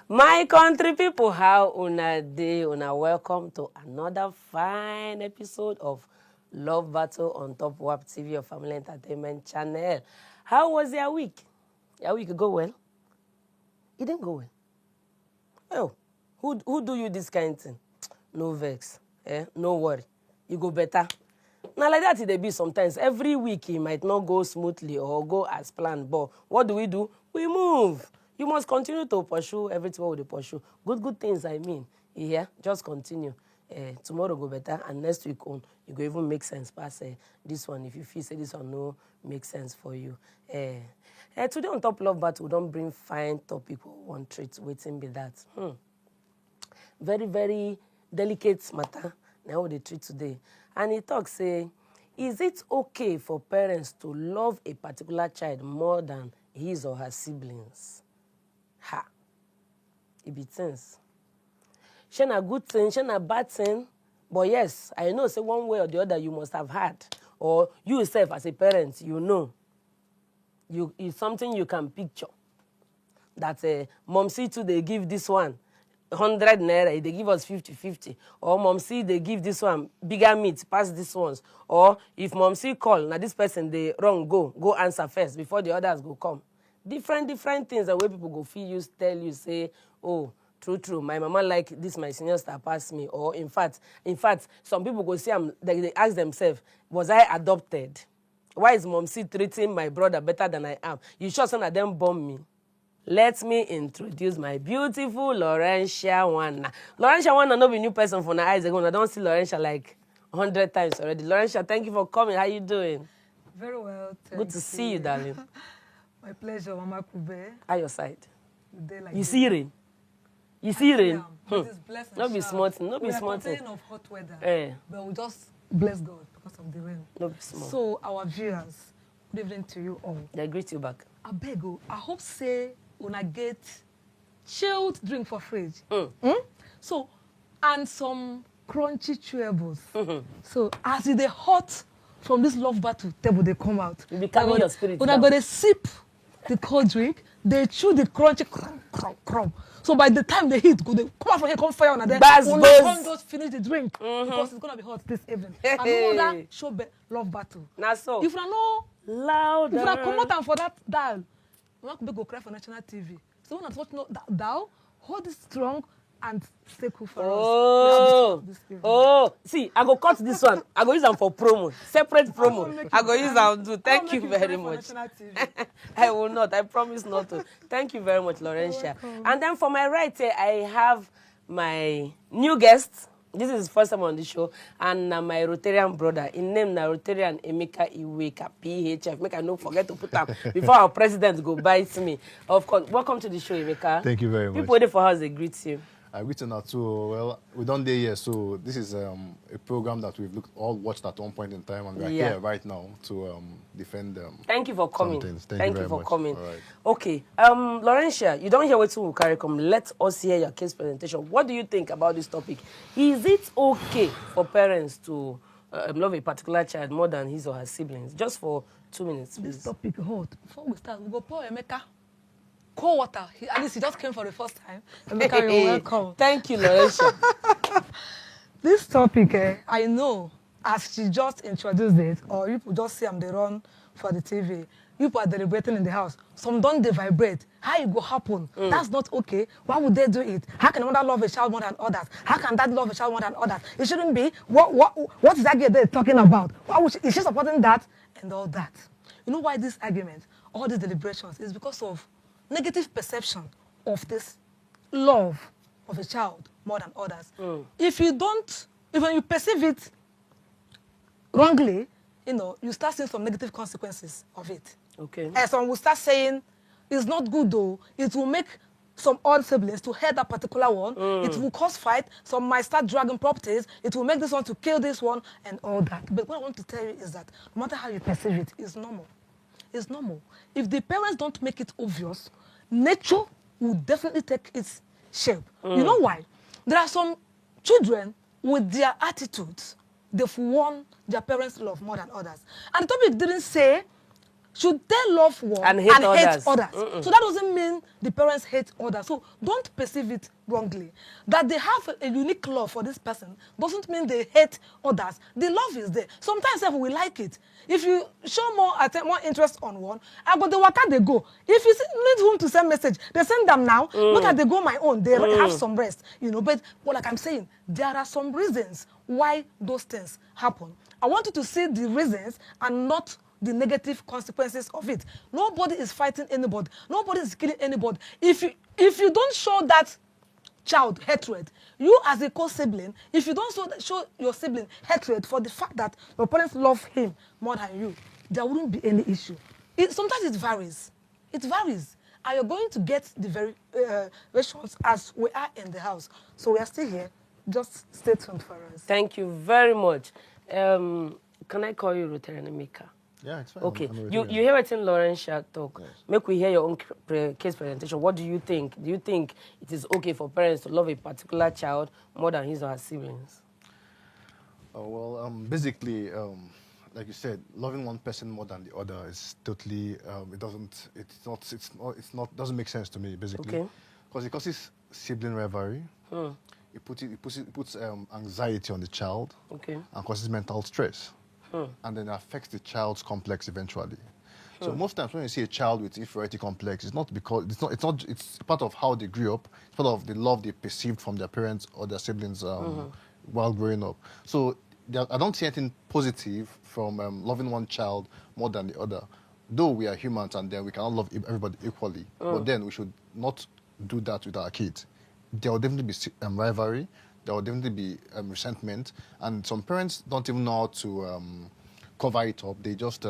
My country people, how una dey? Una welcome to another fine episode of Love Battle on Top WAP TV, your family entertainment channel. How was your week? Your week go well? It didn't go well. Oh, who do you this kind of thing? No vex, no worry. You go better. Now like that it be sometimes. Every week it might not go smoothly or go as planned, but what do? We move. You must continue to pursue everything we pursue. Good things, I mean. You hear? Just continue. Tomorrow go better, and next week on, you go even make sense pass this one. If you feel say this one no make sense for you. Today on Top Love Battle, we don't bring fine topic we want treat. Waiting be that. Very, very delicate matter. Now we treat today. And he talks, say, is it okay for parents to love a particular child more than his or her siblings? Ha. It be things. She na good thing, she na bad thing. But yes, I know, say one way or the other you must have had. Or you yourself as a parent, you know. It's something you can picture. That mom see too, they give this one 100 naira, they give us 50-50. Or mom see they give this one bigger meat, pass this ones. Or if mom see call, now this person they wrong, go answer first before the others go come. Different things the way people go feel you tell you say, oh, true, my mama like this, my senior star pass me. Or in fact, some people go see they ask themselves, was I adopted? Why is mom see treating my brother better than I am? You sure some of them bomb me? Let me introduce my beautiful Laurentia Wanna. Laurentia Wanna no be new person for my eyes ago. I don't see Laurentia like 100 times already. Laurentia, thank you for coming. How you doing? Very well, Good to see you, darling. My pleasure, Mama Kube. At your side. Like you see rain? You see rain? No be smart. No be smart. We are complaining of hot weather, but we just bless God because of the rain. No be smart. So our viewers, good evening to you all. I greet you back. I beg you, I hope say when I get chilled drink for fridge. So, and some crunchy chewables. So as they hot from this love battle table, they come out. You be calming your spirit. When I go to sip the cold drink, they chew the crunchy crumb. So by the time they hit, they come out from here, come fire on, and then come just finish the drink because it's gonna be hot this evening. And no other show love battle. Now so. If I know louder. If I come out and for that dial, I'm not go cry for national TV. So when I watch that hold it strong and stay cool for us. Oh, see, I go cut this one. I go use them for promo, separate promo. I go use them too. Thank you very much. I will not. I promise not to. Thank you very much, Laurentia. And then for my right here, I have my new guest. This is his first time on the show, and my Rotarian brother. In name na Rotarian Emeka Iweka, PHF. Make I not forget to put them before our president go bite me. Of course, welcome to the show, Emeka. Thank you very much. People waiting for us, they greet you. I greet you now too. Well, we don't day here, so this is a program that we've all watched at one point in time, and we're here right now to defend them. Thank you for coming. Thank you for coming. All right. Okay, Laurentia, you don't hear what will carry come. Let us hear your case presentation. What do you think about this topic? Is it okay for parents to love a particular child more than his or her siblings? Just for 2 minutes, please. This topic hot. Before we start, we go pour Emeka cold water. At least he just came for the first time. Emeka, you're welcome. Thank you, Laurentia. This topic, I know, as she just introduced it, or you just see they run for the TV. People are deliberating in the house. Some don't they vibrate. How it go happen? That's not okay. Why would they do it? How can a mother love a child more than others? How can dad love a child more than others? It shouldn't be. What is that girl they're talking about? Is she supporting that and all that? You know why this argument, all these deliberations, is because of negative perception of this love of a child more than others. If when you perceive it wrongly, you start seeing some negative consequences of it. Okay. And some will start saying, it's not good though. It will make some odd siblings to hate that particular one. It will cause fight. Some might start dragging properties. It will make this one to kill this one and all that. But what I want to tell you is that no matter how you perceive it, it's normal. It's normal. If the parents don't make it obvious, nature will definitely take its shape. You know why? There are some children with their attitudes, they've won their parents' love more than others. And the topic didn't say Should they love one and hate others? So that doesn't mean the parents hate others. So don't perceive it wrongly. That they have a unique love for this person doesn't mean they hate others. The love is there. Sometimes we like it. If you show more interest on one, I go the waka they go. If you need whom to send message, they send them now. Look at they go my own. They have some rest, you know. But like I'm saying, there are some reasons why those things happen. I want you to see the reasons and not the negative consequences of it. Nobody is fighting anybody. Nobody is killing anybody. If you don't show that child hatred, you as a co-sibling, if you don't show your sibling hatred for the fact that your parents love him more than you, there wouldn't be any issue. Sometimes it varies. It varies. And you're going to get the variations as we are in the house. So we are still here. Just stay tuned for us. Thank you very much. Can I call you Ruterenemika? Yeah, it's fine. Okay. You hear what in Laurentia talk. Yes. Make we hear your own case presentation. What do you think? Do you think it is okay for parents to love a particular child more than his or her siblings? Well, basically, like you said, loving one person more than the other is totally doesn't make sense to me, basically. Okay. Because it causes sibling rivalry. It puts anxiety on the child. Okay. And causes mental stress. And then affects the child's complex eventually. So most times when you see a child with inferiority complex, it's not because it's part of how they grew up. It's part of the love they perceived from their parents or their siblings while growing up. So I don't see anything positive from loving one child more than the other. Though we are humans and then we cannot love everybody equally, but then we should not do that with our kids. There will definitely be rivalry. There will definitely be resentment, and some parents don't even know how to cover it up. They just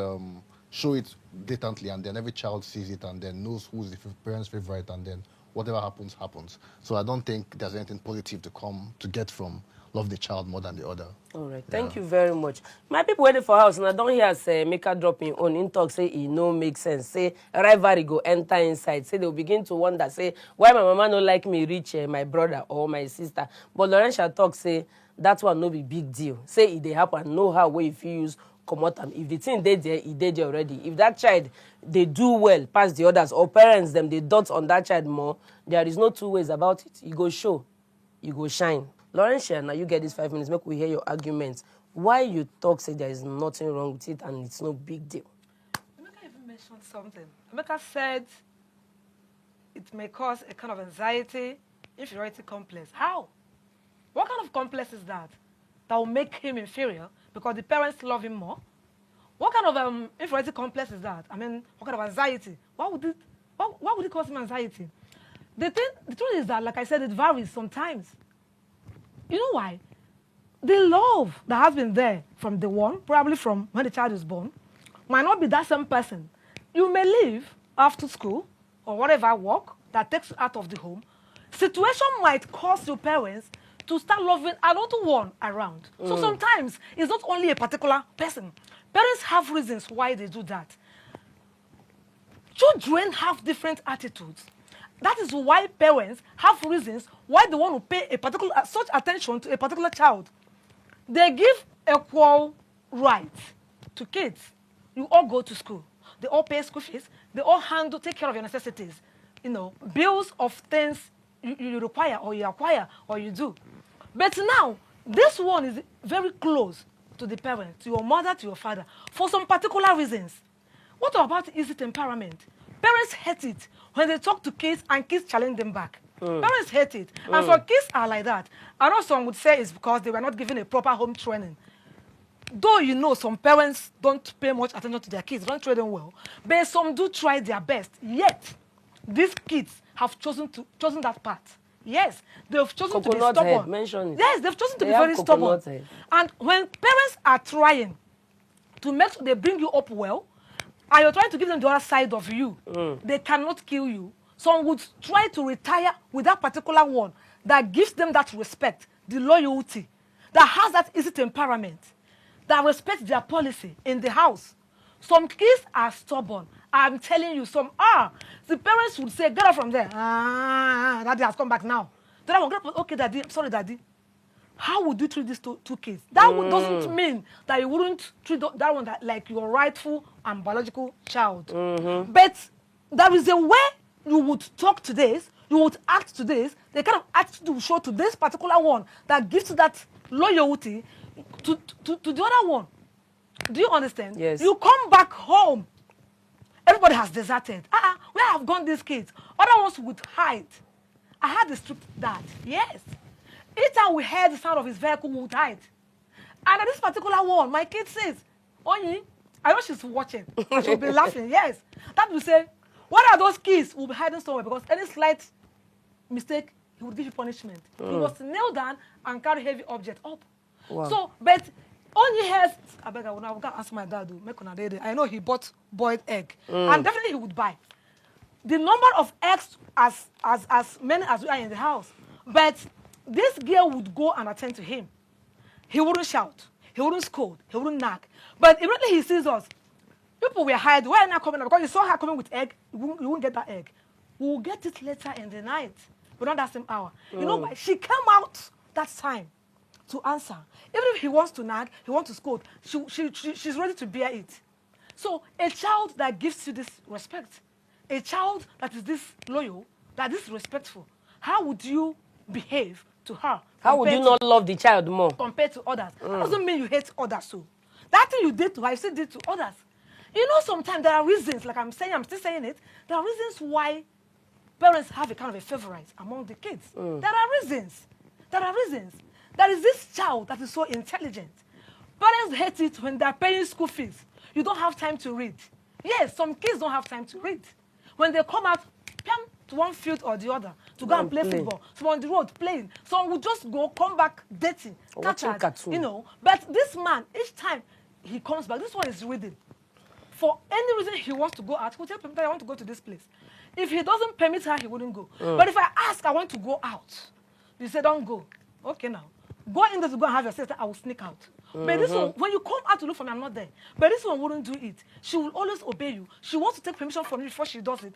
show it blatantly, and then every child sees it and then knows who's the parent's favorite, and then whatever happens, happens. So I don't think there's anything positive to get from love the child more than the other. All right, thank you very much. My people waiting for house, and I don't hear say make a drop in on in talk, say it no make sense. Say rivalry go enter inside. Say they'll begin to wonder, say why my mama no like me reach my brother or my sister. But Laurentia talk say that one no be big deal. Say if they happen, know how way if you use come out. If the thing they there, it did already. If that child they do well past the others or parents them they dot on that child more, there is no two ways about it. You go show, you go shine. Laurentia, now you get these 5 minutes, make we hear your arguments. Why you talk, say there is nothing wrong with it and it's no big deal? Emeka even mentioned something. Emeka said it may cause a kind of anxiety, inferiority complex. How? What kind of complex is that? That will make him inferior because the parents love him more? What kind of inferiority complex is that? I mean, what kind of anxiety? Why would it cause him anxiety? The truth is that, like I said, it varies sometimes. You know why? The love that has been there from the one, probably from when the child is born, might not be that same person. You may leave after school or whatever work that takes you out of the home. Situation might cause your parents to start loving another one around. So sometimes it's not only a particular person. Parents have reasons why they do that. Children have different attitudes. That is why parents have reasons why they want to pay such attention to a particular child. They give equal rights to kids. You all go to school. They all pay school fees. They all take care of your necessities. You know, bills of things you require or you acquire or you do. But now, this one is very close to the parent, to your mother, to your father, for some particular reasons. What about easy temperament? Parents hate it when they talk to kids and kids challenge them back. Parents hate it. And for kids are like that. I know some would say it's because they were not given a proper home training. Though you know some parents don't pay much attention to their kids, don't train them well, but some do try their best. Yet, these kids have chosen that path. Yes, they've chosen to be stubborn. Yes, they've chosen to be very stubborn. And when parents are trying to make sure they bring you up well, and you're trying to give them the other side of you, they cannot kill you. Some would try to retire with that particular one that gives them that respect, the loyalty, that has that easy temperament, that respects their policy in the house. Some kids are stubborn. I'm telling you, the parents would say, get up from there. Daddy has come back now. Then I will get up, okay, daddy, sorry, daddy. how would you treat these two kids? That doesn't mean that you wouldn't treat that one like your rightful and biological child. But there is a way you would talk to this, you would act to this, the kind of attitude you show to this particular one that gives you that loyalty to the other one. Do you understand? Yes. You come back home, everybody has deserted. Where have gone these kids? Other ones would hide. I had a strict dad, yes. Each time we heard the sound of his vehicle, we would hide. And at this particular one, my kid says, Onyi, I know she's watching. She'll be laughing, yes. That will say, what are those kids who will be hiding somewhere? Because any slight mistake, he would give you punishment. He was kneel down and carry heavy object up. Wow. So, but Onyi has, I beg, I will ask my dad, I know he bought boiled egg. And definitely he would buy. The number of eggs as many as we are in the house. But this girl would go and attend to him. He wouldn't shout. He wouldn't scold. He wouldn't nag. But immediately he sees us. People were hiding. Why are you not coming? Because you saw her coming with egg. You won't get that egg. We will get it later in the night. But not that same hour. You know why? She came out that time to answer. Even if he wants to nag, he wants to scold, she's ready to bear it. So a child that gives you this respect, a child that is this loyal, that is respectful, how would you behave to her? How would you not love the child more? Compared to others. That doesn't mean you hate others. So that thing you did to her, you still did to others. You know, sometimes there are reasons, like I'm still saying it, there are reasons why parents have a kind of a favorite among the kids. There are reasons. There are reasons. There is this child that is so intelligent. Parents hate it when they're paying school fees. You don't have time to read. Yes, some kids don't have time to read. When they come out, to one field or the other to go and play football. Some on the road playing. Some will just go, come back dating, cartoon. You know. But this man, each time he comes back, this one is reading. For any reason he wants to go out, he will tell me, I want to go to this place. If he doesn't permit her, he wouldn't go. But if I ask, I want to go out, you say, don't go. Okay, now. Go in there to go and have your sister, I will sneak out. But this one, when you come out to look for me, I'm not there. But this one wouldn't do it. She will always obey you. She wants to take permission from you before she does it.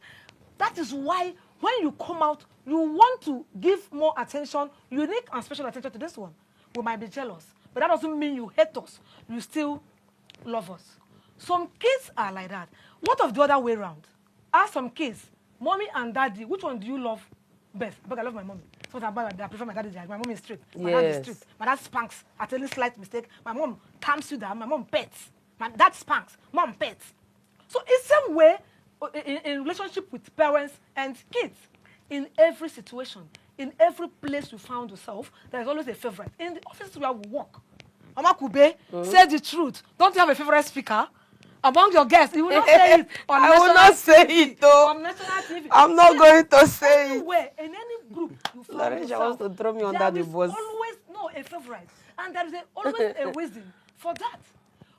That is why when you come out, you want to give more attention, unique and special attention to this one. We might be jealous, but that doesn't mean you hate us. You still love us. Some kids are like that. What of the other way around? Ask some kids, mommy and daddy, which one do you love best? But I love my mommy. So I prefer my daddy. My mom is strict. My dad is strict. My dad spanks at any slight mistake. My mom calms you down. My mom pets. My dad spanks. Mom pets. So it's the same way in relationship with parents and kids. In every situation, in every place you found yourself, there is always a favorite. In the office where we work, Mama Kube, say the truth. Don't you have a favorite speaker? Among your guests, you will not say it on I will not say it, though. On national TV. I'm not going to say it. Anywhere, in any group you find yourself, wants to throw me under the bus. Always a favorite, and there is always a reason for that.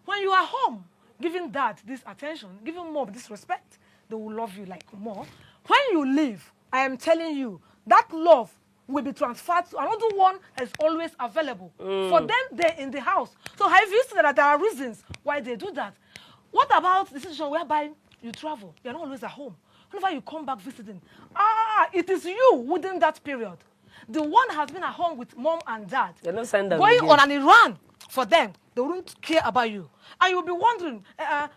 When you are home, giving dad this attention, giving mom this respect, they will love you like more. When you leave, I am telling you, that love will be transferred to another one that is always available for them there in the house. So have you seen that there are reasons why they do that? What about the situation whereby you travel? You're not always at home. Whenever you come back visiting, it is you within that period. The one has been at home with mom and dad. They don't send them going again. on an errand for them. They wouldn't care about you. And you'll be wondering,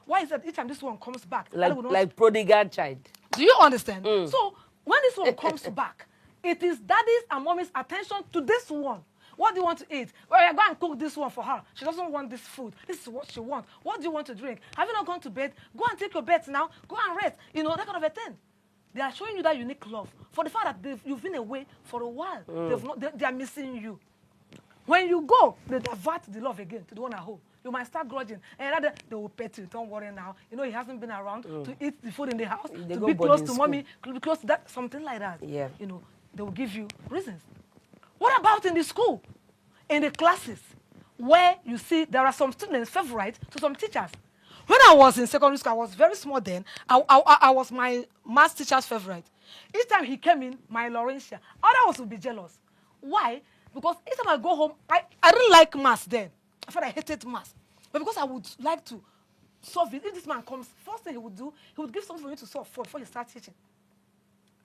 why is that each time this one comes back? Like prodigal child. Do you understand? So when this one comes back, it is daddy's and mommy's attention to this one. What do you want to eat? Well, go and cook this one for her. She doesn't want this food. This is what she wants. What do you want to drink? Have you not gone to bed? Go and take your bed now. Go and rest. You know, that kind of a thing. They are showing you that unique love for the fact that you've been away for a while. They are missing you. When you go, they divert the love again to the one at home. You might start grudging. And rather, they will pet you. Don't worry now. You know, he hasn't been around to eat the food in the house, to be close to mommy, to be close to that, something like that. Yeah. You know, they will give you reasons. What about in the school? In the classes, where you see there are some students favorite to some teachers. When I was in secondary school, I was very small then. I was my math teacher's favorite. Each time he came in, my Laurentia, others would be jealous. Why? Because each time I go home, I didn't like math then. I thought I hated math. But because I would like to solve it, if this man comes, first thing he would do, he would give something for you to solve for before you start teaching.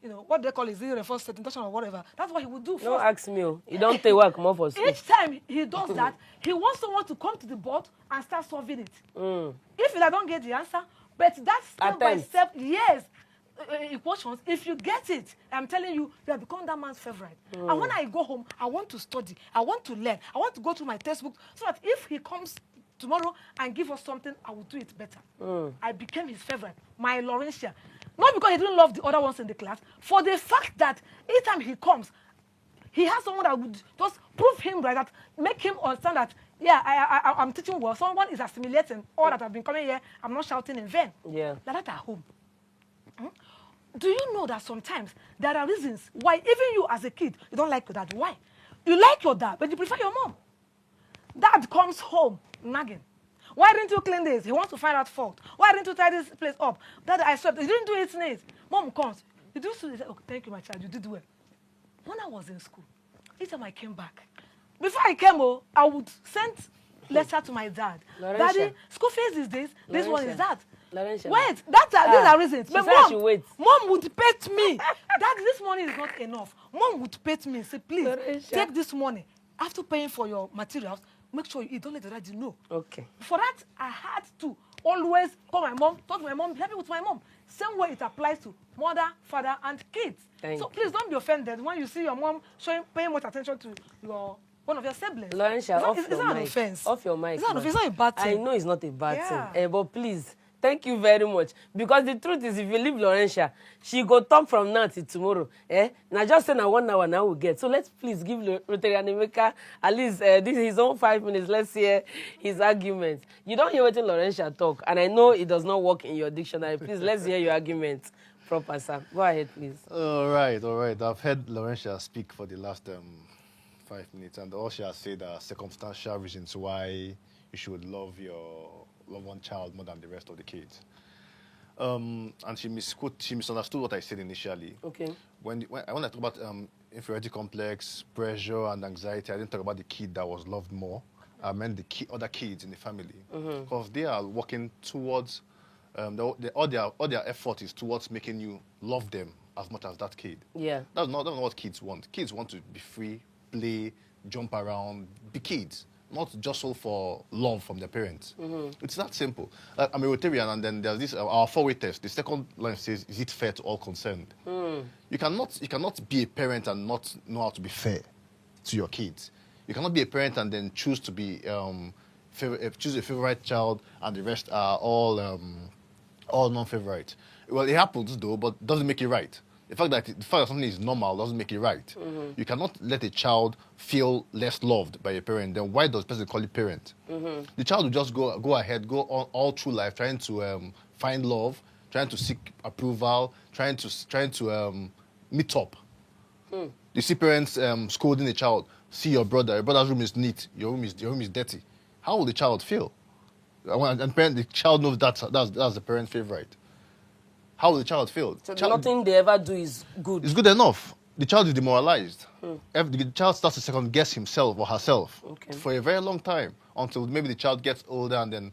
you know, what they call is reinforced tentation or whatever. That's what he would do first. Don't ask me. You don't take work more for school. Each time he does that, he wants someone to come to the board and start solving it. If I don't get the answer, but that step by step, yes, equations, if you get it, I'm telling you, you have become that man's favorite. And when I go home, I want to study, I want to learn, I want to go through my textbook, so that if he comes tomorrow and give us something, I will do it better. I became his favorite, my Laurentia. Not because he didn't love the other ones in the class, for the fact that each time he comes, he has someone that would just prove him right, that make him understand that, yeah, I'm teaching well. Someone is assimilating all that I've been coming here. I'm not shouting in vain. Yeah. Like that at home. Do you know that sometimes there are reasons why even you as a kid, you don't like your dad? Why? You like your dad, but you prefer your mom. Dad comes home nagging. Why didn't you clean this? He wants to find out fault. Why didn't you tie this place up? Dad, I swept. You didn't do it neat. Mom comes. You do so. Oh, thank you, my child. You did well. When I was in school, each time I came back, before I came, I would send letter to my dad. Laurentia. Daddy, school fees is this. This one is that. Laurentia. Wait, these are reasons. But mom would pay me. Daddy, this money is not enough. Mom would pay me. Say, please, Laurentia, take this money. After paying for your materials, make sure you eat. Don't let the daddy know. Okay. For that, I had to always call my mom, talk to my mom, help me with my mom. Same way it applies to mother, father, and kids. So please don't be offended when you see your mom paying much attention to one of your siblings. Laurentia, it's not an offense. Off your mic. It's not a bad thing. I know it's not a bad thing, but please, thank you very much. Because the truth is, if you leave Laurentia, she go talk from now till tomorrow. Now just say now 1 hour now we get. So let's please give Rotary Animaker at least this is his own 5 minutes. Let's hear his argument. You don't hear what Laurentia talk, and I know it does not work in your dictionary. Please, let's hear your argument. Proper, sir. Go ahead, please. All right. I've heard Laurentia speak for the last 5 minutes, and all she has said are circumstantial reasons why you should love your loved one child more than the rest of the kids. And she misunderstood what I said initially. Okay. When I talk about inferiority complex, pressure, and anxiety, I didn't talk about the kid that was loved more. I meant the other kids in the family, because they are working towards all their effort is towards making you love them as much as that kid. Yeah. That's not what kids want. Kids want to be free, play, jump around, be kids, not jostle for love from their parents. It's that simple. I'm a Rotarian, and then there's this our 4-way test. The second line says, "Is it fair to all concerned?" You cannot be a parent and not know how to be fair to your kids. You cannot be a parent and then choose to be choose a favorite child, and the rest are all non-favorite. Well, it happens though, but doesn't make it right. The fact that something is normal doesn't make it right. You cannot let a child feel less loved by a parent. Then why does the person call it parent? The child will just go ahead, go on all through life, trying to find love, trying to seek approval, trying to meet up. You see parents scolding a child. See your brother's room is neat, your room is dirty. How will the child feel? And the child knows that's the parent's favorite. How will the child feel? So nothing they ever do is good. It's good enough. The child is demoralized. The child starts to second guess himself or herself for a very long time, until maybe the child gets older and then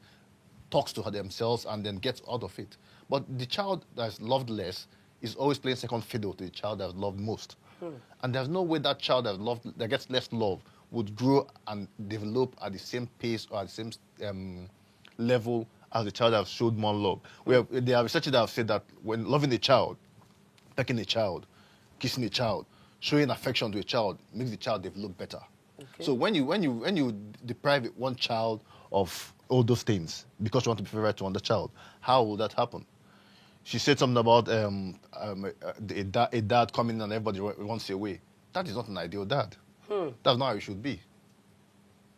talks to themselves and then gets out of it. But the child that's loved less is always playing second fiddle to the child that's loved most. And there's no way that child that gets less love would grow and develop at the same pace or at the same level as the child that have showed more love. There are researchers that have said that when loving a child, pecking a child, kissing a child, showing affection to a child makes the child develop better. So when you deprive one child of all those things because you want to be favorite to another child, how will that happen? She said something about a dad coming and everybody wants away. That is not an ideal dad. That's not how it should be.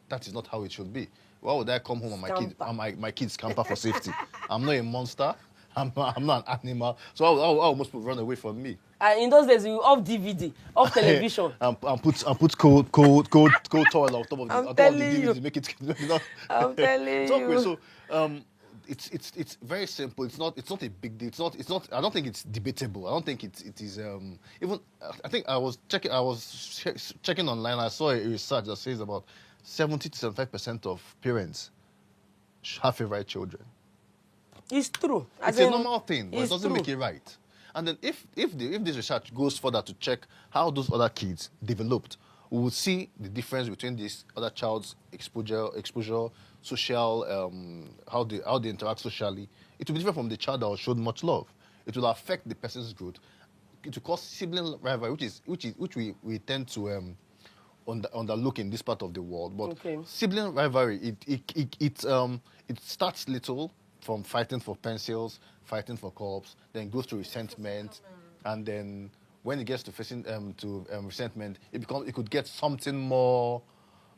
That is not how it should be. Why would I come home and my kids scamper for safety? I'm not a monster. I'm not an animal. So how most people run away from me? In those days, you off DVD, off television. and put cold towel on top of the DVD. Make it. I'm telling you. So it's very simple. It's not a big deal. It's not. I don't think it's debatable. I don't think it is. Even I think I was checking online. I saw a research that says about 70 to 75% of parents have favorite children. It's true. It's a normal thing, but it doesn't make it right. And then if this research goes further to check how those other kids developed, we will see the difference between this other child's exposure, social, how they interact socially. It will be different from the child that was shown much love. It will affect the person's growth. It will cause sibling rivalry, which we tend to underlook in this part of the world. But sibling rivalry, it starts little, from fighting for pencils, fighting for cups, then goes to resentment, and then when it gets to resentment, it could get something more,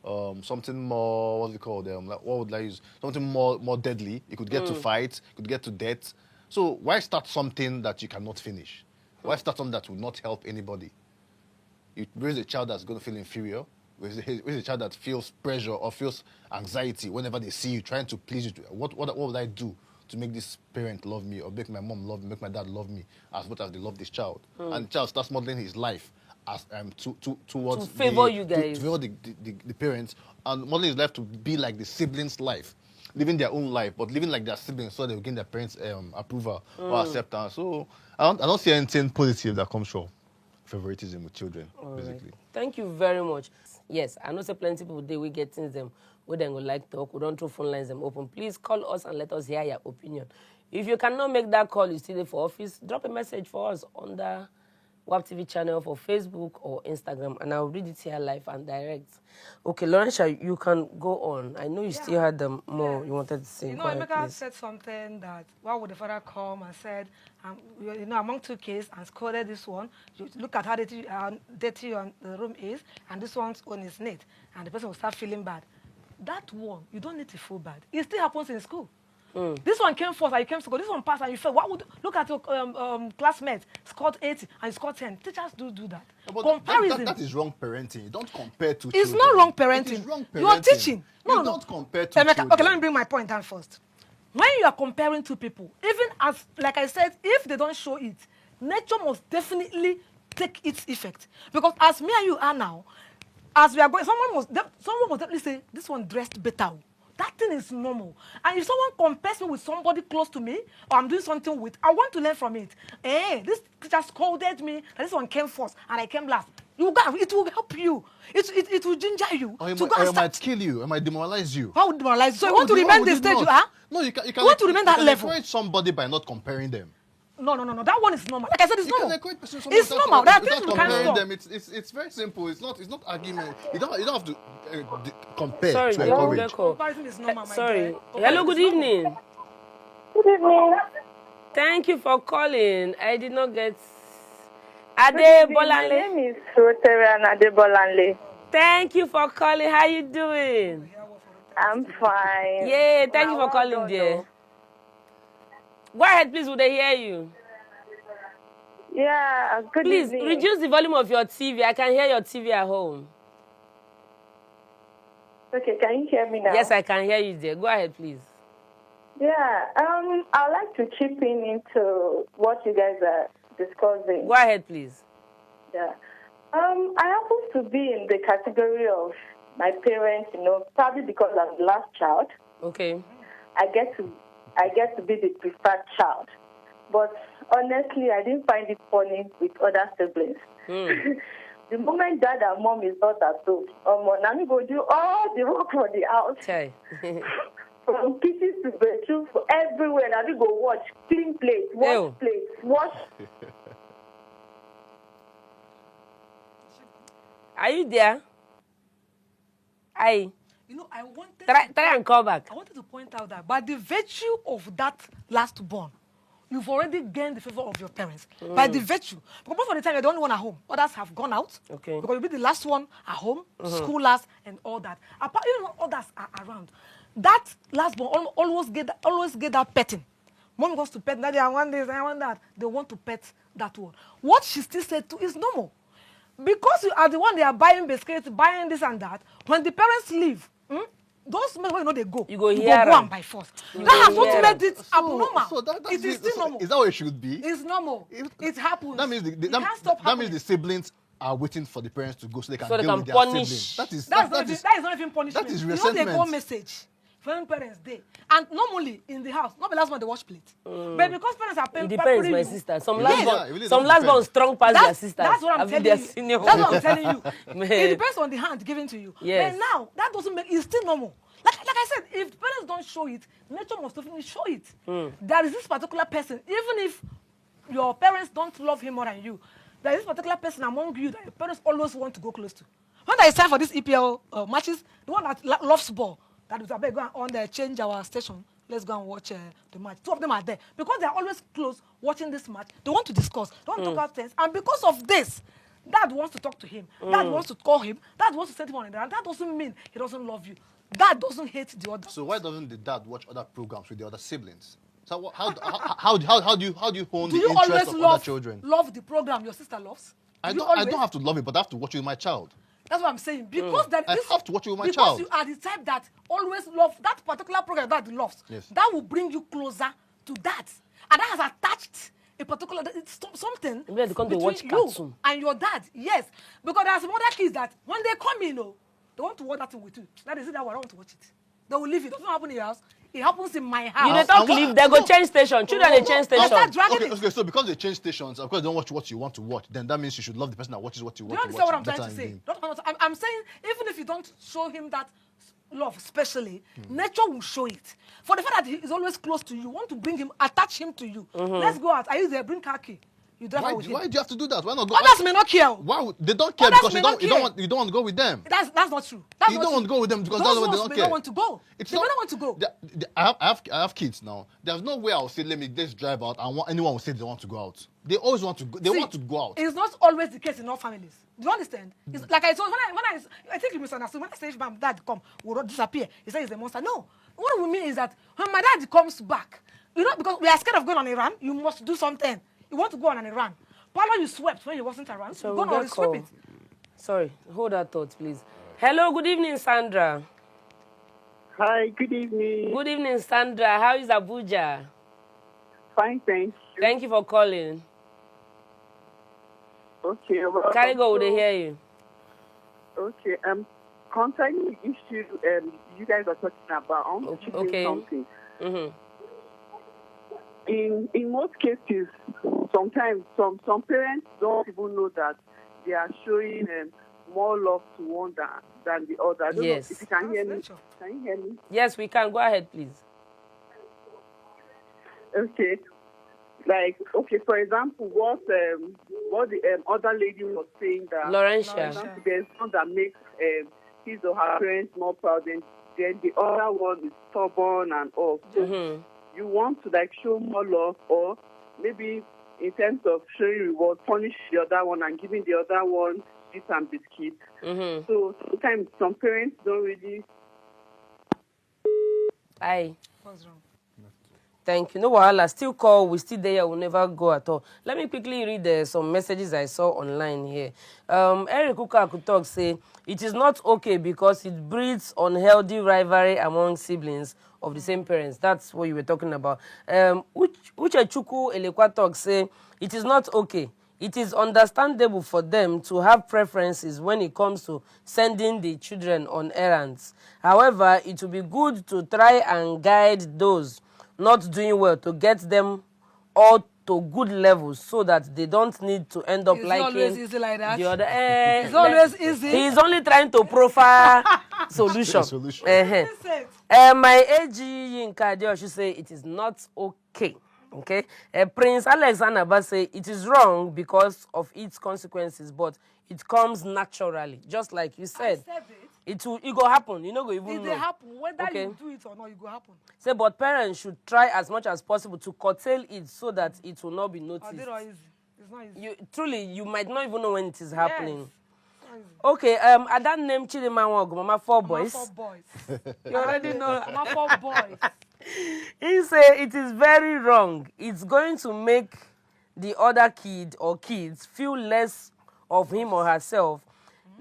what's it called? Like, what would I use? Something more deadly. It could get to fight. It could get to death. So why start something that you cannot finish? Why start something that will not help anybody? You raise a child that's going to feel inferior. Raise a child that feels pressure or feels anxiety whenever they see you, trying to please you. What would I do to make this parent love me, or make my mom love me, make my dad love me as much as they love this child? And the child starts modeling his life as towards to favor you guys, to favor the parents, and modeling his life to be like the siblings' life, living their own life, but living like their siblings, so they will gain their parents' approval or acceptance. So I don't see anything positive that comes from favoritism with children, basically. Thank you very much. Yes, I know say plenty people they will get things them where they go like talk. We don't throw phone lines them open. Please call us and let us hear your opinion. If you cannot make that call, you still there for office, drop a message for us on the WAP TV channel for Facebook or Instagram, and I'll read it here live and direct. Okay, Laurentia, you can go on. I know you still had more you wanted to say. You know, Emeka said something that, why would the father come and said, you know, among two kids and scolded this one, you look at how dirty the room is, and this one's on is neat, and the person will start feeling bad. That one, you don't need to feel bad. It still happens in school. This one came first and you came to school. This one passed and you failed. What would look at your classmates scored 80 and you scored 10? Teachers do that. But Comparison. That is wrong parenting. You don't compare to It's children. not wrong parenting. It is wrong parenting. You are teaching. You don't compare to children. Okay, let me bring my point down first. When you are comparing two people, even as, like I said, if they don't show it, nature must definitely take its effect. Because as me and you are now, as we are going, someone must definitely say, this one dressed better. That thing is normal. And if someone compares me with somebody close to me, or I'm doing something with, I want to learn from it. This teacher scolded me, and this one came first, and I came last. It will help you. It will ginger you. Or to go and it might kill you. It might demoralize you. How would demoralize you? So you want to remain the stage you are? No, you can want to remain that level. encourage somebody by not comparing them. No. That one is normal. Like I said, it's normal. It's normal. There are things we can't stop. Them. It's very simple. It's not argument. You don't have to compare Sorry, to encourage. Comparison is normal, my Sorry. dear. Hello, good evening. Good evening. Thank you for calling. I did not get My Adebolanle. name is Rotarian Adebolanle. Thank you for calling. How you doing? I'm fine. Yeah, thank you for calling, dear. Go ahead, please. Would they hear you? Yeah, good Please evening. reduce the volume of your TV. I can hear your TV at home. Okay, can you hear me now? Yes, I can hear you, dear. Go ahead, please. Yeah, I'd like to chip in into what you guys are discussing. Go ahead, please. Yeah. I happen to be in the category of my parents, you know, probably because I'm the last child. Okay. I get to be the preferred child. But honestly, I didn't find it funny with other siblings. The moment dad and mom is not at home, Nami go do all the work for the house. Okay. From kitchen to bedroom, everywhere. Nami go watch, clean plates, wash plates, wash. Are you there? You know, I wanted Try and call back. I wanted to point out that by the virtue of that last born, you've already gained the favor of your parents. By the virtue. Because most of the time, you're the only one at home. Others have gone out. Okay. Because you'll be the last one at home, school last, and all that. Apart, even when others are around, that last born always get that petting. Mom wants to pet, daddy, I want this, I want that. They want to pet that one. What she still said too is normal. Because you are the one they are buying biscuits, buying this and that, when the parents leave, those men, you know, they go. You go and buy first. That has not made it abnormal. So it is still normal. Is that what it should be? It's normal. It happens. That means it can't stop that happening. means the siblings are waiting for the parents to go so they can deal with their punish. siblings. That is not even punishment. That is You know, resentment. they go message. when parents dey. And normally in the house, not the last one they wash plate. But because parents are paying, it depends, my sister. Some last really one strong past their sister. That's what I'm telling you. That's what I'm telling you. It depends on the hand given to you. Yes. But now that doesn't make it's still normal. Like I said, if parents don't show it, nature must definitely show it. There is this particular person, even if your parents don't love him more than you, there is this particular person among you that your parents always want to go close to. When there is time for this EPL matches, the one that loves ball, that is about go on there, change our station. Let's go and watch the match. Two of them are there because they are always close watching this match. They want to discuss, they want to talk about things, and because of this, Dad wants to talk to him. Dad wants to call him. Dad wants to set him on it. And that doesn't mean he doesn't love you. Dad doesn't hate the other. So why doesn't the dad watch other programs with the other siblings? So how do you hone the interest of other children? Love the program your sister loves? I don't have to love it, but I have to watch it with my child. That's what I'm saying. Because I have to watch it with my child. Because you are the type that always love that particular program that he loves. Yes. That will bring you closer to that. And that has attached a particular something between watch you cartoon. and your dad. Yes. Because there are some other kids that when they come in, they want to watch that thing with you. That is it, that I want to watch it. They will leave it. It doesn't happen in your house. It happens in my house. You dey talk leave, they go change station. Children they change station. Okay, so because they change stations, of course they don't watch what you want to watch, then that means you should love the person that watches what you want to watch. Do you understand what I'm trying to say? I'm saying even if you don't show him that love, especially, nature will show it. For the fact that he is always close to you, want to bring him, attach him to you. Let's go out. Are you there? Bring car key. You drive out with him. Why do you have to do that? Why not go? Others may not care. Why they don't care because you don't want to go with them. That's not true. That's you not don't true. want to go with them because that's what they don't care. Don't want to go. They don't want to go. I have kids now. There's no way I'll say let's drive out and anyone will say they want to go out. They always want to go. They want to go out. It's not always the case in all families. Do you understand? It's like I told when I think you misunderstood. When I say if my dad come, will disappear. He says he's a monster. No. What we mean is that when my dad comes back, because we are scared of going on a run, you must do something. You want to go on a run. Palo, you swept when he wasn't around. So go on, sweep it. Sorry, hold that thought, please. Hello, good evening, Sandra. Hi, good evening. Good evening, Sandra. How is Abuja? Fine, thanks. Thank you for calling. Okay. Well, Carry go, they hear you. Okay. Concerning the issue you guys are talking about, I want to say something. In most cases, sometimes some parents don't even know that they are showing more love to one than the other. I don't know if you can hear me. Can you hear me? Yes, we can. Go ahead, please. Okay. For example, what the other lady was saying that Laurentia. There's one that makes his or her parents more proud, then the other one is stubborn and all. So you want to show more love, or maybe in terms of showing reward, punish the other one and giving the other one this and biscuit. So sometimes some parents don't really. What's wrong? Thank you. No wahala. Still call. We still there. We'll never go at all. Let me quickly read some messages I saw online here. Eric Kuka could talk say it is not okay because it breeds unhealthy rivalry among siblings of the same parents. That's what you were talking about. Uche Chuku Elekwa talk say it is not okay. It is understandable for them to have preferences when it comes to sending the children on errands. However, it will be good to try and guide those not doing well to get them all to good levels so that they don't need to end up liking always easy like that. the other. It's always easy. He's only trying to profile solution. My AG Yinka Adeosu say it is not okay. Okay, Prince Alexander Abbas say it is wrong because of its consequences, but it comes naturally, just like you said. It go happen. You know, go even know. It happen whether you do it or not. It go happen. Say, but parents should try as much as possible to curtail it so that it will not be noticed. It's not easy. Truly, you might not even know when it is happening. Yes. Okay, at that name, Chidima Wago, Mama 4 boys. Mama 4 boys. You already know. Mama 4 boys. He say it is very wrong. It's going to make the other kid or kids feel less of him or herself.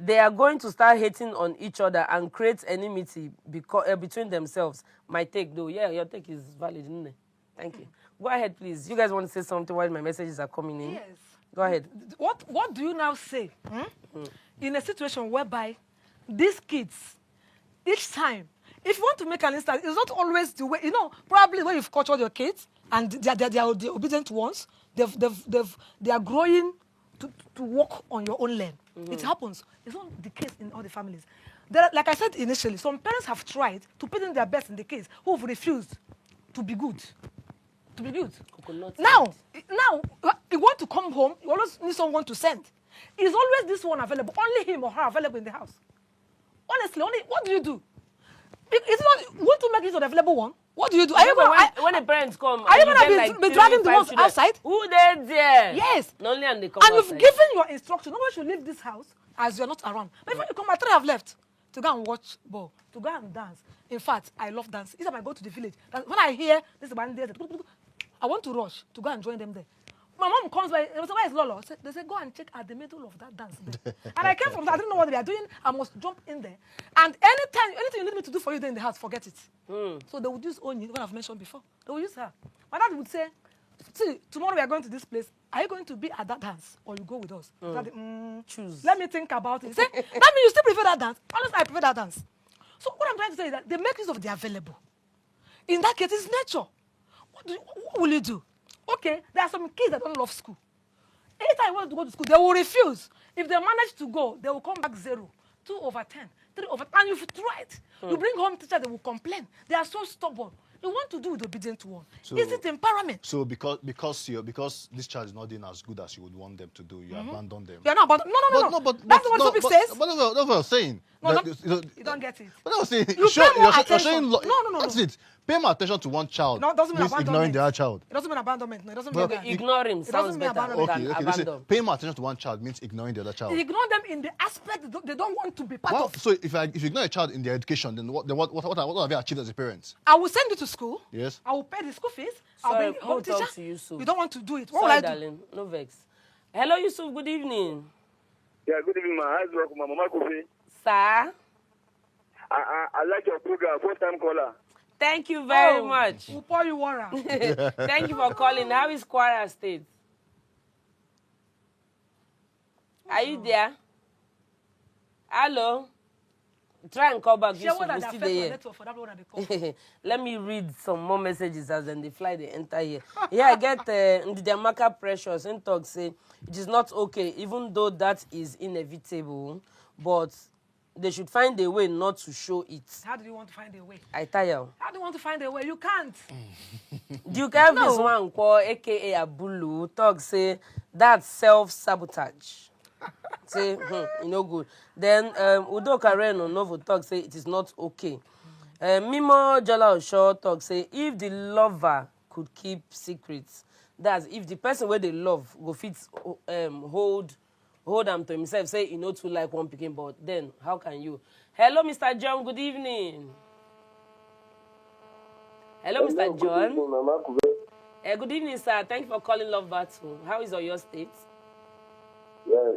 They are going to start hating on each other and create enmity between themselves. My take, though, yeah, your take is valid, isn't it? Thank you. Go ahead, please. You guys want to say something while my messages are coming in? Yes. Go ahead. What do you now say in a situation whereby these kids, each time if you want to make an instance, it's not always the way, probably when you've cultured your kids and they are the obedient ones, they are growing to walk on your own lane. It happens. It's not the case in all the families. Like I said initially, some parents have tried to put in their best in the kids who have refused to be good. To be good. Now, you want to come home, you always need someone to send. Is always this one available? Only him or her available in the house? Honestly, what do you do? It's not, want to make it an available one? What do you do? Are you when the parents come, are you going to be dragging the ones outside? Who they there? Yes. Only and they come and outside. You've given your instruction. No one should leave this house as you're not around. But when you come, my three have left to go and watch ball, to go and dance. In fact, I love dance. Each time I go to the village, when I hear this band there, I want to rush to go and join them there. My mom comes by, they say, where is Lolo? They say, go and check at the middle of that dance there. And I came from there, I didn't know what they are doing. I must jump in there. And anything you need me to do for you there in the house, forget it. So they would use Onyi, what I've mentioned before. They would use her. My dad would say, see, tomorrow we are going to this place. Are you going to be at that dance or you go with us? Daddy, choose. Let me think about it. Say, that means you still prefer that dance? Honestly, I prefer that dance. So what I'm trying to say is that they make use of the available. In that case, it's nature. What will you do? Okay, there are some kids that don't love school. Anytime you want to go to school, they will refuse. If they manage to go, they will come back 0, 2/10, 3/10. And you've tried. You bring home teachers, they will complain. They are so stubborn. You want to do with the obedient one. So, is it empowerment? So because this child is not doing as good as you would want them to do, you abandon them. You're not abandon. No. That's what the topic says. But that's what I was saying. No, you don't get it. But I was saying, you're saying, no. That's it. Pay more attention to one child. No, it doesn't mean abandonment. Ignoring the other child. It doesn't mean abandonment. No, it doesn't mean that. Ignore him. It doesn't mean abandonment. Okay. Listen, pay more attention to one child means ignoring the other child. You ignore them in the aspect they don't want to be part of. So if you ignore a child in their education, then what have you achieved as a parent? I will send you to school. Yes. I will pay the school fees. Sorry, I'll bring home teacher. To Yusuf. You don't want to do it. What Sorry, will I darling. No vex. Hello, Yusuf. Good evening. Yeah, good evening, ma. How's work, ma? Mama Kofi. Sir. I like your program. First-time caller. Thank you very much. We'll pour you water. Thank you for calling. How is Kwara State? Are you there? Hello? Try and call back. Let me read some more messages as then they fly, they enter here. Here I get Ndidiamaka Precious and talk say it is not okay, even though that is inevitable, but they should find a way not to show it. How do you want to find a way? I tell you. How do you want to find a way? You can't. Duke Elvis one called aka Abulu talk say that's self-sabotage. Say, no good. Then Udo Kareno Novo talk say it is not okay. Mimo Jola Osho talk say if the lover could keep secrets, that's if the person where they love go fit hold them to himself, say you know too like one picking, but then how can you? Hello, Mr. John. Good evening. Hello, Mr. John. Good evening, sir. Thank you for calling Love Battle. How is your state? Yes.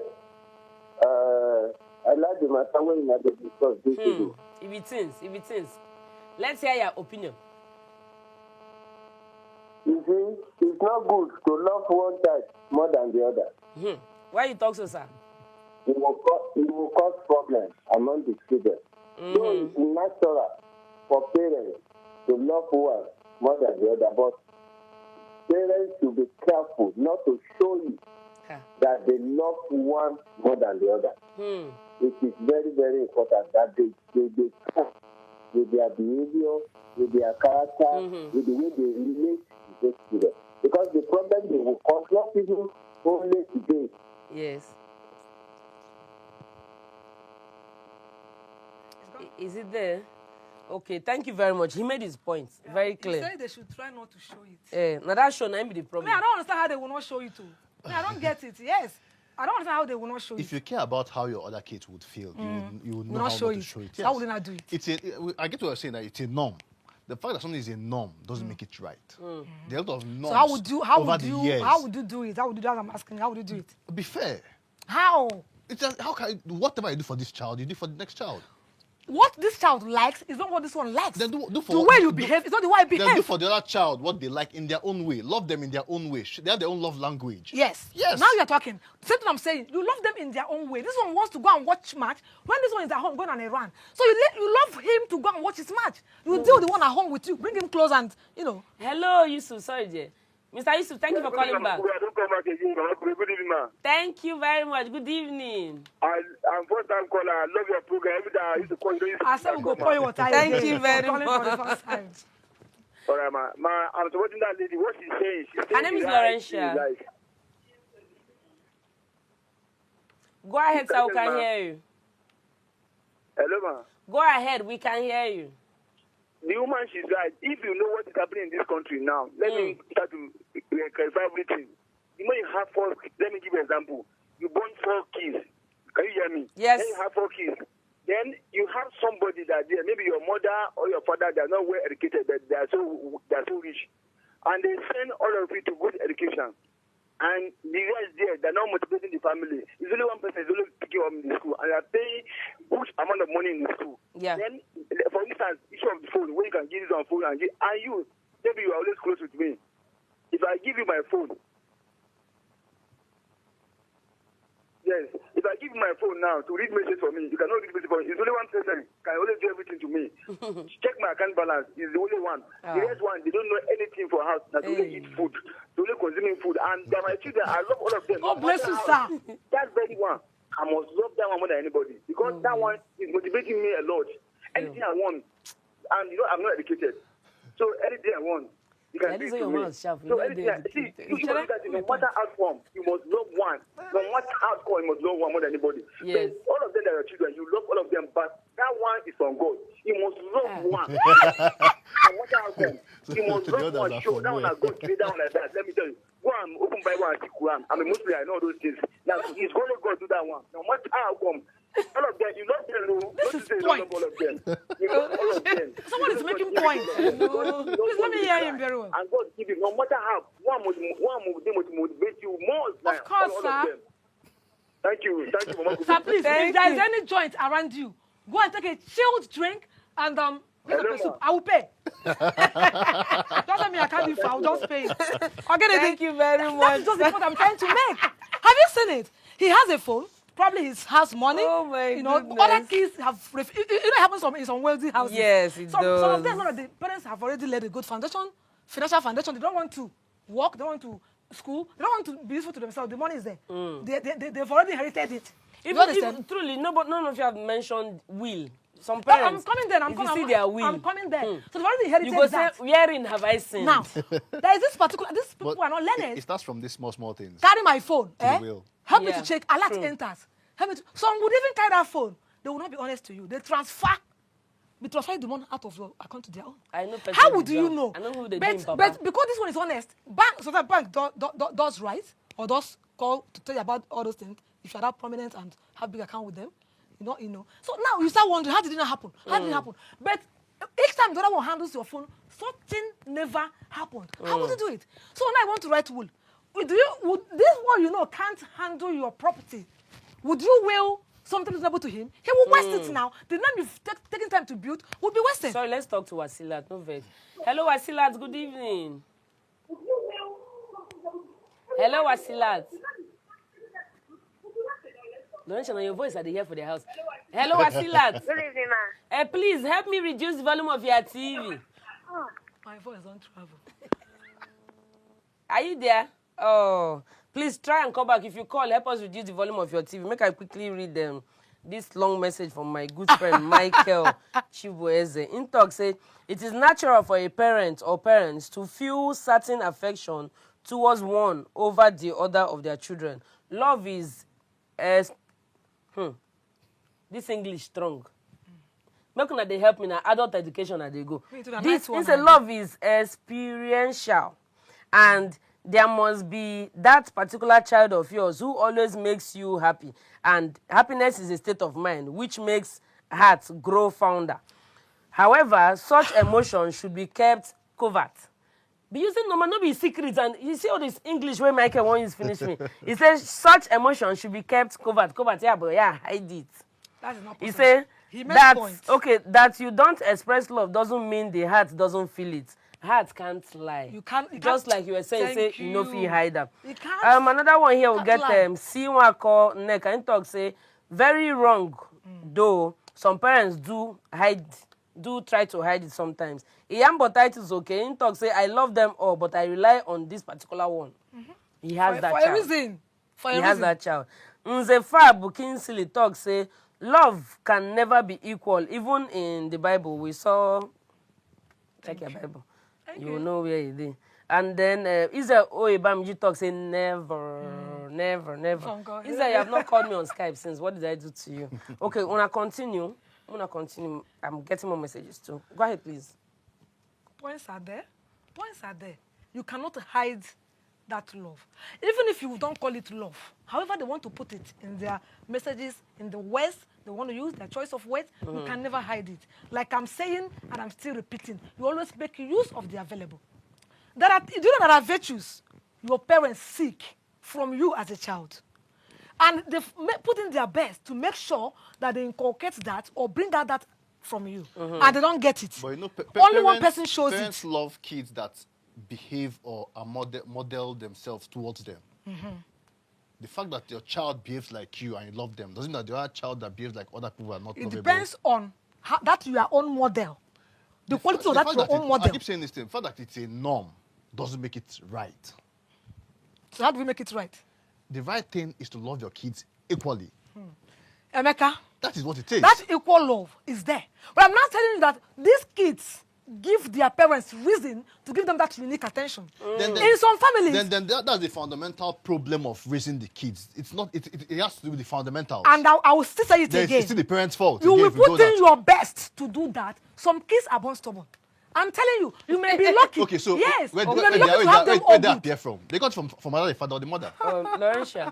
I like the matter when you have to discuss this. If it is. Let's hear your opinion. You see, it's not good to love one child more than the other. Why you talk so, sir? It will cause problems among the children. So it's natural for parents to love one more than the other, but parents should be careful not to show you that they love one more than the other. It is very, very important that they come with their behavior, with their character, with the way they relate to those children. Because the problem they will cause not even only today. Yes. Is it there? Okay, thank you very much. He made his point very clear. He said they should try not to show it. Now that show not be the problem. I don't understand how they will not show it too. I don't get it. Yes. I don't understand how they will not show it. If you care about how your other kids would feel, you would know how not to show it. Yes. How would they not do it? I get what you're saying, that it's a norm. The fact that something is a norm doesn't make it right. There are a lot of norms. So how would you do it? How would you do that? I'm asking. How would you do it? Be fair. How? It's just, how can whatever you do for this child, you do for the next child. what this child likes is not what this one likes. Then do for the way you behave is not the way I behave. Then do for the other child what they like in their own way. Love them in their own way. They have their own love language. Yes. Yes. Now you're talking. Same thing I'm saying. You love them in their own way. This one wants to go and watch match when this one is at home going on a run. So you love him to go and watch his match. You deal with the one at home with you. Bring him close and, you know. Hello, Yusuf. Sorry, Jay. Mr. Yusuf, thank you for calling back. Good evening, ma. Thank you very much. Good evening. I'm first-time caller. I love your program. Every day I used to call you. I said we'll go pour you water. Thank you very much. For the first time. All right, ma. I'm supporting that lady. What she's saying. Her name is Laurentia. Go ahead, sir. We can hear you. Hello, ma. Go ahead. We can hear you. The woman, she's right. If you know what is happening in this country now, let me start to clarify everything. You know you have 4 kids. Let me give you an example. You born 4 kids. Can you hear me? Yes. Then you have 4 kids. Then you have somebody that there, maybe your mother or your father, they are not well educated, but they are so rich. And they send all of you to good education. And the rest there, they're not motivating the family. It's only one person is only picking up in the school, and they're paying huge amount of money in the school. Yeah. Then, for instance, issue of the phone, where you can give this on phone and you, maybe you are always close with me. If I give you my phone, yes, if I give you my phone now to read message for me, you cannot read message for me. It's only one person can always do everything to me. Check my account balance. It's the only one. The rest one, they don't know anything for house. They only eat food. They only consuming food. And they're my children. I love all of them. God bless you, sir. That's very one. I must love that one more than anybody. Because that one is motivating me a lot. Anything I want. And you know, I'm not educated. So anything I want, you can do it to me. So anything you should look at it, no matter outcome, you must love one. No matter outcome, you must love one more than anybody. Yes. All of them that are your children, you love all of them, but that one is from God. You must love one. No matter outcome, you must love one. Show that one as God, create that one like that. Let me tell you. One, open Bible and see Quran. I'm a Muslim, I know those things. Now, it's going to God do that one. No matter outcome, all of them, you love them. This is point. All of them. You love all of them. Someone is making points. Please let me hear him very well. And God give you, no matter how, one must motivate you more than of course, all sir. of them. Thank you, Mama. Sir, please, if there is any joint around you, go and take a chilled drink and pepper soup. I will pay. Don't tell me I can't do. I'll just pay. I'll get it. Thank you very much. That's just the point I'm trying to make. Have you seen it? He has a phone. Probably he has money. Oh my goodness. Other kids have. It happens in some wealthy houses. Yes, it does. Some of them, the parents have already laid a good foundation, financial foundation. They don't want to work. They don't want to school. They don't want to be useful to themselves. The money is there. They've already inherited it. Even truly, none of you have mentioned will. Some parents. I'm coming there. I'm coming there. So they've already inherited you go that. say, wherein have I sinned? Now, there is this particular. These people are not learned. It starts from these small things. Carry my phone. To the will. Help me to check. Alert enters. Help me to. Some would even carry that phone. They will not be honest to you. They transfer the money out of your account to their own. I know. How would you know? I know who they but because this one is honest, bank does right or does call to tell you about all those things. If you are that prominent and have big account with them, you know. So now you start wondering, how did it not happen? How did it happen? But each time the other one handles your phone, something never happened. How would you do it? So now I want to write will. Would this one can't handle your property? Would you will something reasonable to him? He will waste it now. The time you've taken time to build will be wasted. Sorry, let's talk to Wasilat. No vex. Hello, Wasilat. Good evening. Hello, Wasilat. Laurentia, your voice are here for the house. Hello, Wasilat. Good evening, ma. Please help me reduce the volume of your TV. Oh, my voice don't travel. Are you there? Oh, please try and come back. If you call, help us reduce the volume of your TV. Make I quickly read this long message from my good friend Michael Chibueze. Intalk said, it is natural for a parent or parents to feel certain affection towards one over the other of their children. Love is this English strong. Make una they help me now. Adult education as they go. This love is experiential, and there must be that particular child of yours who always makes you happy, and happiness is a state of mind which makes heart grow fonder. However, such emotions should be kept covert. Be using normal, not be secret. And you see all this English where Michael wants to finish me. He says such emotions should be kept covert. Covert, yeah, but yeah, hide it. That is not possible. He said He makes points. Okay, that you don't express love doesn't mean the heart doesn't feel it. Heart can't lie. You can't. Just like you were saying, you know, feel hide them. You can't. Another one here will get see one call neck and talk say very wrong. Though some parents do try to hide it sometimes. Iyambo is okay. In talk say I love them all, but I rely on this particular one. He has that child. For a reason. He has that child. Nzefa Bukinsili talk say love can never be equal. Even in the Bible, we saw. Check your Bible. You will know where it is. And then Isa Oebamji talk say never. Isa, you have not called me on Skype since. What did I do to you? Okay, when I continue. I'm getting more messages too. Go ahead, please. Points are there. You cannot hide that love. Even if you don't call it love, however they want to put it in their messages, in the words, they want to use their choice of words, you can never hide it. Like I'm saying, and I'm still repeating, you always make use of the available. Do you know there are virtues your parents seek from you as a child? And they've put in their best to make sure that they inculcate that or bring out that from you. And they don't get it. But you know, only one person shows parents love kids that behave or are model themselves towards them. The fact that your child behaves like you and you love them doesn't mean that the other child that behaves like other people are not lovable. It depends on how, that your own model. The quality of that your own model. I keep saying this thing. The fact that it's a norm doesn't make it right. So how do we make it right? The right thing is to love your kids equally. Emeka. That is what it is. That equal love is there. But I'm not telling you that these kids give their parents reason to give them that unique attention. In some families... Then that's the fundamental problem of raising the kids. It's not... It has to do with the fundamentals. And I will still say it again. It's still the parents' fault. You will put in your best to do that. Some kids are born stubborn. I'm telling you, you may be lucky. Okay, so yes, where you they appear from? They got from either the father or the mother. Laurentia,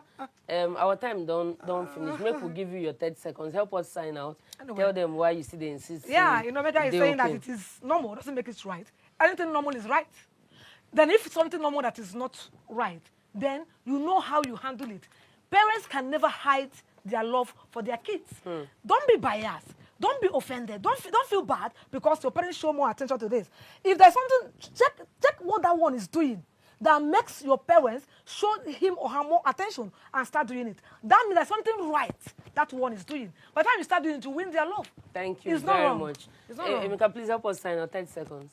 our time don't finish. Make we give you your 30 seconds. Help us sign out. Anyway. Tell them why you see they insist. Yeah, you know, Mega is saying that it is normal. Doesn't make it right. Anything normal is right. Then if it's something normal that is not right, then you know how you handle it. Parents can never hide their love for their kids. Don't be biased. Don't be offended. Don't feel bad because your parents show more attention to this. If there's something, check what that one is doing that makes your parents show him or her more attention and start doing it. That means there's something right that one is doing. By the time you start doing it, you win their love. Thank you very much. It's not wrong. Emeka, please help us sign out 10 seconds.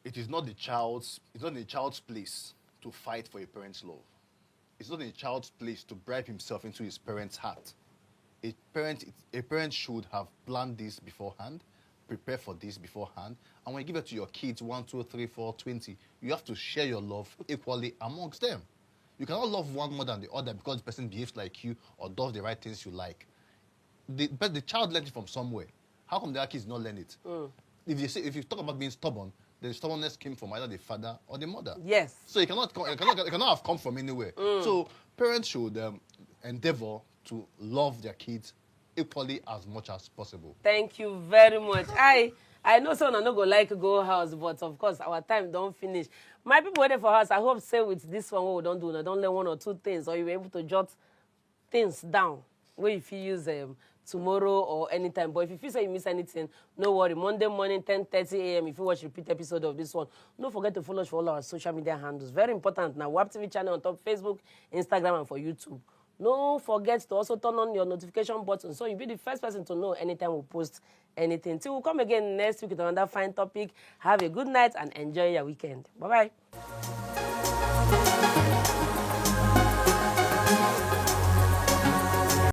It is not the child's place to fight for a parent's love. It's not a child's place to bribe himself into his parent's heart. A parent should have planned this beforehand, prepare for this beforehand, and when you give it to your kids, 1, 2, 3, 4, 20, you have to share your love equally amongst them. You cannot love one more than the other because the person behaves like you or does the right things you like. But the child learns it from somewhere. How come the other kids not learn it? If you talk about being stubborn, the stubbornness came from either the father or the mother. Yes. So it cannot have come from anywhere. So parents should endeavor to love their kids equally as much as possible. Thank you very much. I know someone no go like go house, but of course our time don't finish. My people waiting for us. I hope say with this one what we don't do, now don't learn 1 or 2 things, or you were able to jot things down where if you use tomorrow or anytime. But if you feel say you miss anything, no worry. Monday morning, 10:30 a.m. If you watch repeat episode of this one, don't forget to follow us for all our social media handles. Very important. Now, WAP TV channel on top Facebook, Instagram, and for YouTube. Don't forget to also turn on your notification button so you'll be the first person to know anytime we post anything. Till we come again next week with another fine topic. Have a good night and enjoy your weekend. Bye-bye.